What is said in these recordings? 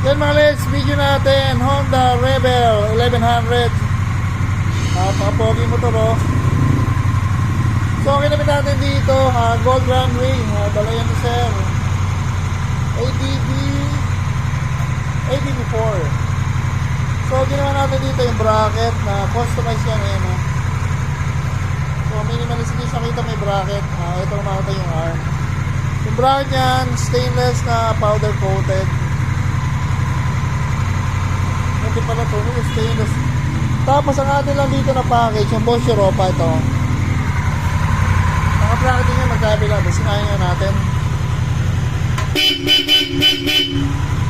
Then mga Leds, video natin, Honda Rebel 1100. Pakapogi motor oh. So kinamit natin dito, gold runway, dala yan ni sir. ADB4. So ginawa natin dito yung bracket na customize yan eh, no? So minimalist din siya, kita may bracket. Ito naman yung arm. Yung bracket yan, stainless na powder coated. Hindi pala ito, yung stainless. Tapos ang atin lang dito na package, yung Bosch Europa ito. Naka-bracket din yan magkabila, basinahin nga natin.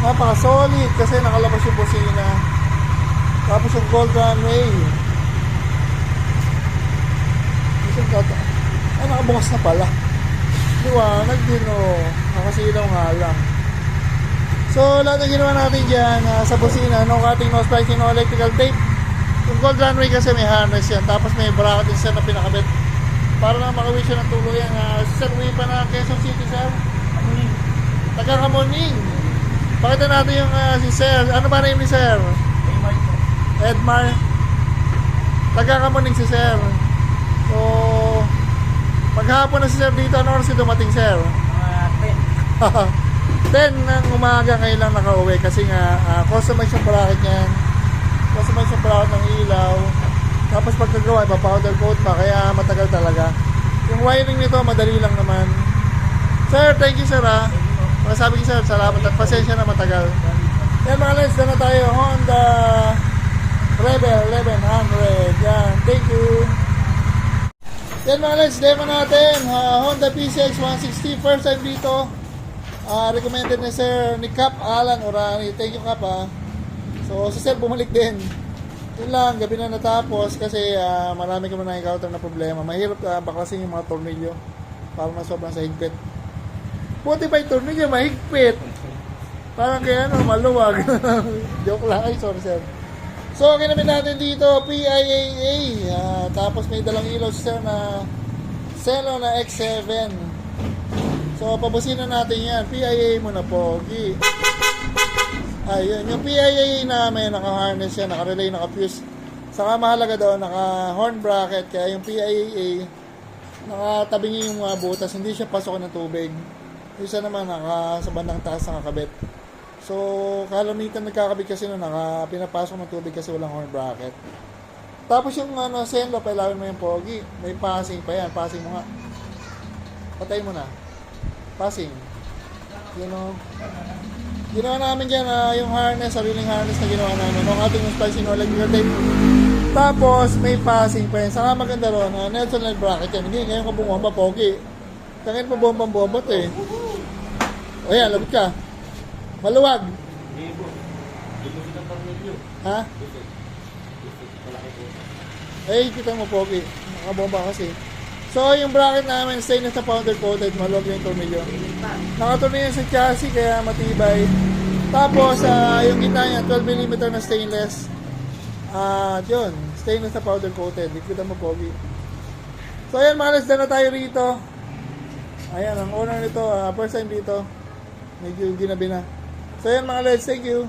Napaka-solid kasi nakalabas yung busina. Tapos yung gold runway. Ay, nakabukas na pala. Liwanag din oh. Nakasilaw nga lang. So, lahat ng ginawa natin dyan sa busina, no cutting, no splicing, no electrical tape. Yung gold runway kasi may harness yan. Tapos may bracket din sir na pinakabit. Para lang makawin siya ng tulo yan. Sir, uwi pa na Quezon City, sir. Taga-Kamuning. Pakita natin yung si sir. Ano ba name ni sir? Edmar. Taga-Kamuning si sir. So, maghapon na si sir dito. Ano oras dumating, sir? 10 ng umaga ngayon lang nakauwi kasi nga customize yung bracket niyan. Customize yung bracket ng ilaw. Tapos pagkagawa, ipa-powder coat pa kaya matagal talaga. Yung wiring nito madali lang naman. Sir, thank you sir ha. Masabi ko sir, salamat at pasensya na matagal. Yan mga Leds, na tayo Honda Rebel 1100. Yan, thank you. Yan mga Leds, demo natin Honda PCX 160. First time dito. Recommended ni Sir ni Cap Alan Orani. Thank you Cap ha. So si Sir bumalik din. Yun lang, gabi na natapos kasi marami kami na-encounter na problema. Mahirap baklasin yung mga tornilyo para na sobrang sa higpit. Buti pa yung tornilyo mahigpit. Parang kaya ano, maluwag. Joke lang. Ay, sorry sir. So ginamit natin dito PIAA. Tapos may dalang ilaw si Sir na Celo na X7. So, pabusina natin yan. PIA muna, pogi. Ayun. Yung PIA namin, naka-harness yan, naka-relay, naka-fuse. Saka mahalaga daw, naka-horn bracket. Kaya yung PIA, nakatabingi yung mga butas. Hindi siya pasok ng tubig. Yung isa naman, sa bandang taas nakakabit. So, kalamitan nagkakabit kasi nun, pinapasok ng tubig kasi walang horn bracket. Tapos yung sendo, pailawin mo yung pogi. May passing pa yan. Passing mo nga. Patay mo na. Passing. You know. Ginawa namin dyan yung harness, sariling harness na ginawa namin. Nung ating yung splicing no electrical tape. Tapos may passing pa yan. Saka maganda ron, Nelson Line bracket yan. Hindi, ngayon ka bumomba, pogi. Tangin pa bombang-bombot eh. O yan, labot ka. Maluwag. Ha? Eh, kita mo pogi. Nakabomba kasi. So, yung bracket namin, stainless na powder coated, maluwag yung tornilyo. Nakatornilyo sa chassis, kaya matibay. Tapos, yung gitna niya, 12mm na stainless. Yun, stainless na powder coated. Kita mo, pogi. So, ayan, mga Leds, na tayo rito. Ayan, ang owner nito, first time dito. Medyo ginabi na. So, ayan, mga Leds, thank you.